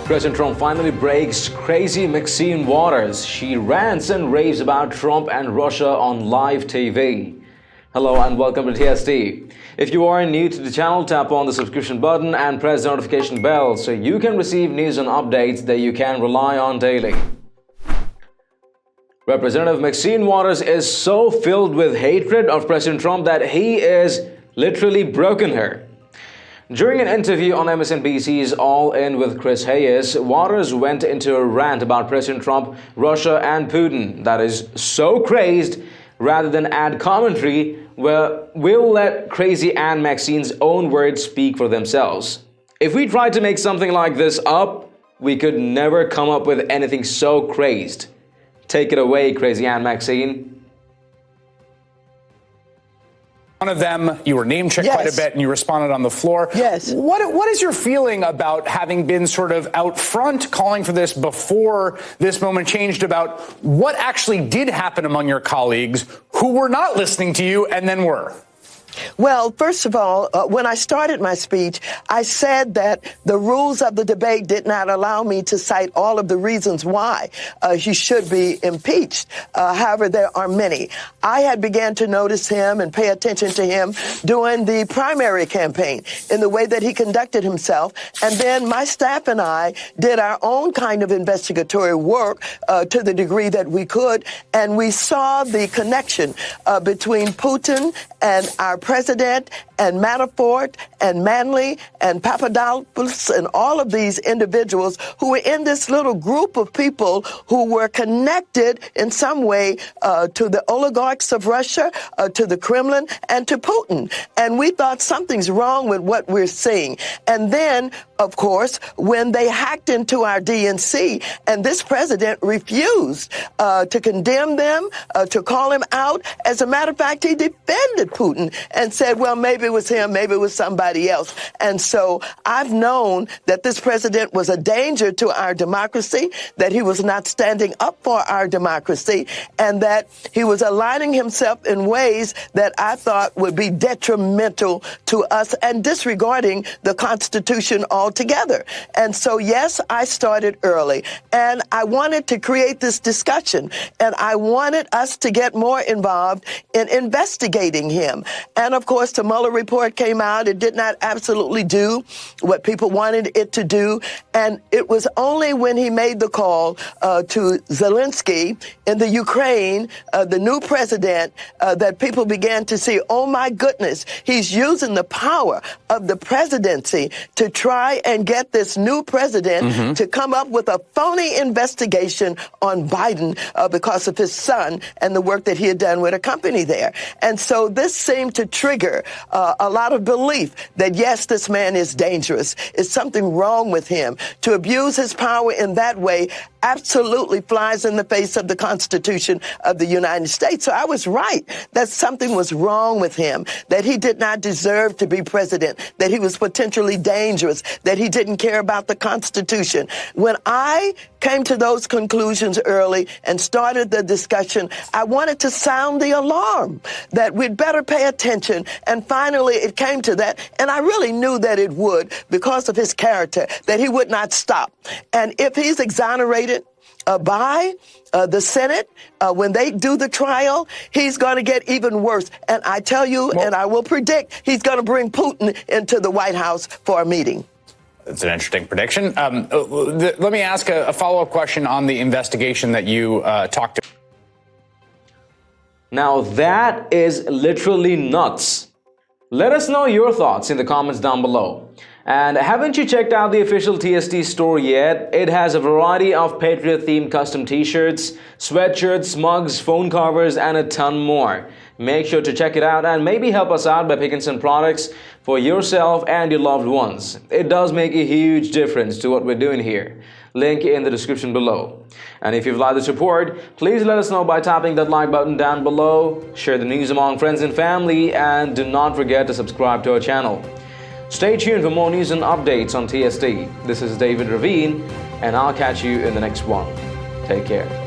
President Trump finally breaks crazy Maxine Waters. She rants and raves about Trump and Russia on live TV. Hello and welcome to TST. If you are new to the channel, tap on the subscription button and press the notification bell so you can receive news and updates that you can rely on daily. Representative Maxine Waters is so filled with hatred of President Trump that he is literally broken her. During an interview on MSNBC's All In with Chris Hayes, Waters went into a rant about President Trump, Russia, and Putin that is so crazed. Rather than add commentary, we'll let crazy Aunt Maxine's own words speak for themselves. If we tried to make something like this up, we could never come up with anything so crazed. Take it away, crazy Aunt Maxine. One of them, you were name-checked quite a bit, and you responded on the floor. Yes. What is your feeling about having been sort of out front calling for this before this moment changed, about what actually did happen among your colleagues who were not listening to you and then were? Well, first of all, when I started my speech, I said that the rules of the debate did not allow me to cite all of the reasons why he should be impeached. However, there are many. I had began to notice him and pay attention to him during the primary campaign in the way that he conducted himself. And then my staff and I did our own kind of investigatory work to the degree that we could. And we saw the connection between Putin and our president and Manafort and Manley and Papadopoulos and all of these individuals who were in this little group of people who were connected in some way to the oligarchs of Russia, to the Kremlin, and to Putin. And we thought something's wrong with what we're seeing. And then, of course, when they hacked into our DNC, and this president refused to condemn them, to call him out. As a matter of fact, he defended Putin and said, well, maybe it was him, maybe it was somebody else. And so I've known that this president was a danger to our democracy, that he was not standing up for our democracy, and that he was aligning himself in ways that I thought would be detrimental to us and disregarding the Constitution altogether. And so, yes, I started early, and I wanted to create this discussion, and I wanted us to get more involved in investigating him. And of course, the Mueller report came out. It did not absolutely do what people wanted it to do. And it was only when he made the call to Zelensky in the Ukraine, the new president, that people began to see, oh, my goodness, he's using the power of the presidency to try and get this new president to come up with a phony investigation on Biden because of his son and the work that he had done with a company there. And so this seemed to trigger a lot of belief that, yes, this man is dangerous. Is something wrong with him? To abuse his power in that way absolutely flies in the face of the Constitution of the United States. So I was right that something was wrong with him, that he did not deserve to be president, that he was potentially dangerous, that he didn't care about the Constitution. When I came to those conclusions early and started the discussion, I wanted to sound the alarm that we'd better pay attention. And finally, it came to that. And I really knew that it would because of his character, that he would not stop. And if he's exonerated by the Senate, when they do the trial, he's going to get even worse. And I tell you, and I will predict, he's going to bring Putin into the White House for a meeting. That's an interesting prediction. Let me ask a follow-up question on the investigation that you talked about. Now that is literally nuts. Let us know your thoughts in the comments down below. And haven't you checked out the official TST store yet? It has a variety of Patriot-themed custom t-shirts, sweatshirts, mugs, phone covers, and a ton more. Make sure to check it out and maybe help us out by picking some products for yourself and your loved ones. It does make a huge difference to what we're doing here. Link in the description below. And if you've liked this report, please let us know by tapping that like button down below, share the news among friends and family, and do not forget to subscribe to our channel. Stay tuned for more news and updates on TST. This is David Ravine, and I'll catch you in the next one. Take care.